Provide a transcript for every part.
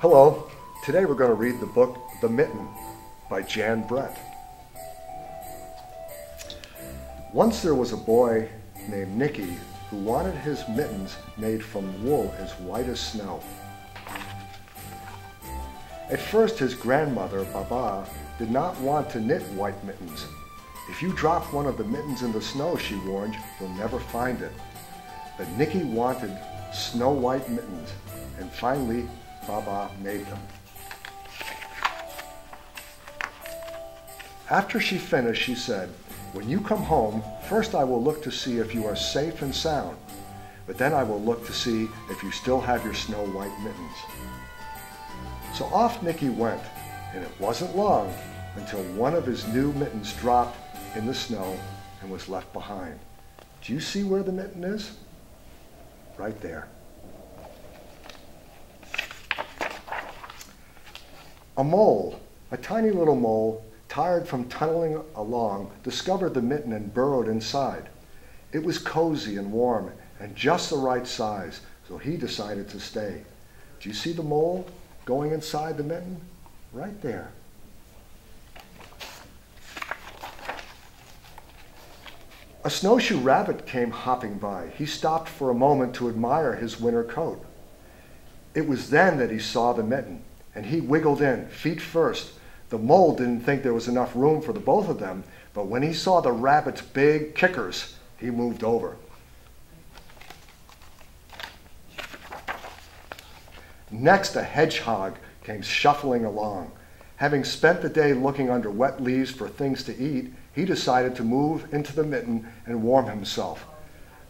Hello, today we're going to read the book The Mitten by Jan Brett. Once there was a boy named Nicky who wanted his mittens made from wool as white as snow. At first his grandmother, Baba, did not want to knit white mittens. If you drop one of the mittens in the snow, she warned, you'll never find it. But Nicky wanted snow-white mittens, and finally Baba made them. After she finished, she said, "When you come home, first I will look to see if you are safe and sound, but then I will look to see if you still have your snow-white mittens." So off Nicky went, and it wasn't long until one of his new mittens dropped in the snow and was left behind. Do you see where the mitten is? Right there. A mole, a tiny little mole, tired from tunneling along, discovered the mitten and burrowed inside. It was cozy and warm and just the right size, so he decided to stay. Do you see the mole going inside the mitten? Right there. A snowshoe rabbit came hopping by. He stopped for a moment to admire his winter coat. It was then that he saw the mitten, and he wiggled in, feet first. The mole didn't think there was enough room for the both of them, but when he saw the rabbit's big kickers, he moved over. Next, a hedgehog came shuffling along. Having spent the day looking under wet leaves for things to eat, he decided to move into the mitten and warm himself.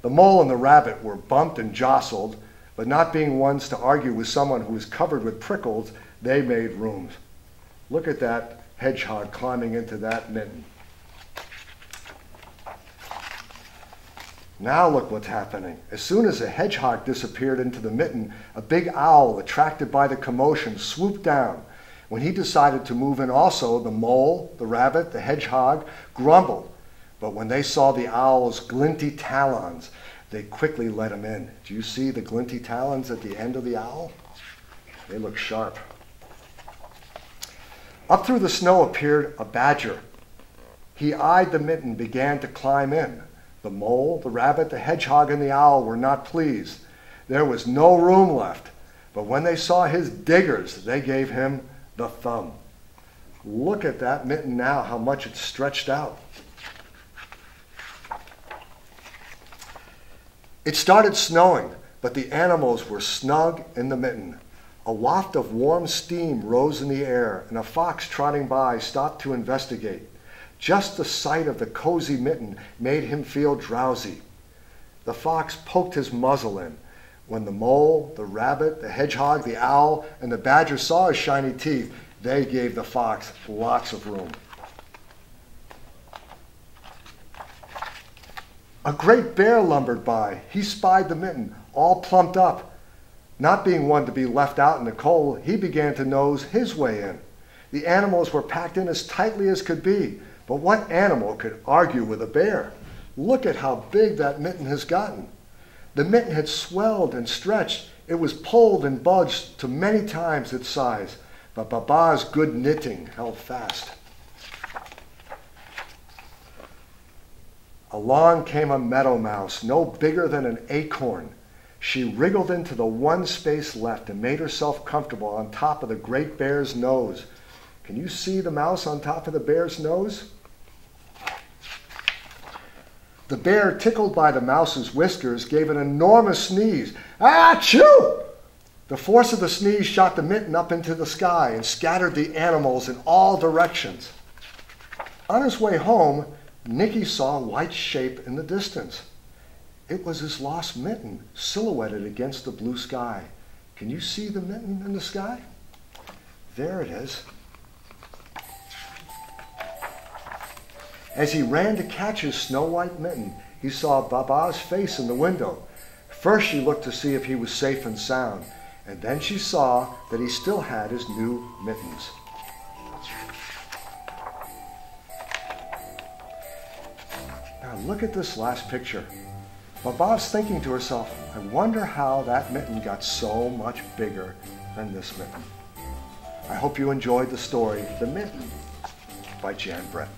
The mole and the rabbit were bumped and jostled, but not being ones to argue with someone who was covered with prickles, they made room. Look at that hedgehog climbing into that mitten. Now look what's happening. As soon as the hedgehog disappeared into the mitten, a big owl, attracted by the commotion, swooped down. When he decided to move in also, the mole, the rabbit, the hedgehog grumbled. But when they saw the owl's glinty talons, they quickly let him in. Do you see the glinty talons at the end of the owl? They look sharp. Up through the snow appeared a badger. He eyed the mitten and began to climb in. The mole, the rabbit, the hedgehog, and the owl were not pleased. There was no room left. But when they saw his diggers, they gave him the thumb. Look at that mitten now, how much it's stretched out. It started snowing, but the animals were snug in the mitten. A waft of warm steam rose in the air, and a fox trotting by stopped to investigate. Just the sight of the cozy mitten made him feel drowsy. The fox poked his muzzle in. When the mole, the rabbit, the hedgehog, the owl, and the badger saw his shiny teeth, they gave the fox lots of room. A great bear lumbered by. He spied the mitten, all plumped up. Not being one to be left out in the cold, he began to nose his way in. The animals were packed in as tightly as could be, but what animal could argue with a bear? Look at how big that mitten has gotten. The mitten had swelled and stretched. It was pulled and budged to many times its size, but Baba's good knitting held fast. Along came a meadow mouse, no bigger than an acorn. She wriggled into the one space left and made herself comfortable on top of the great bear's nose. Can you see the mouse on top of the bear's nose? The bear, tickled by the mouse's whiskers, gave an enormous sneeze. Achoo! The force of the sneeze shot the mitten up into the sky and scattered the animals in all directions. On his way home, Nicky saw a white shape in the distance. It was his lost mitten, silhouetted against the blue sky. Can you see the mitten in the sky? There it is. As he ran to catch his snow-white mitten, he saw Baba's face in the window. First she looked to see if he was safe and sound, and then she saw that he still had his new mittens. Now look at this last picture. Baba's thinking to herself, I wonder how that mitten got so much bigger than this mitten. I hope you enjoyed the story, The Mitten by Jan Brett.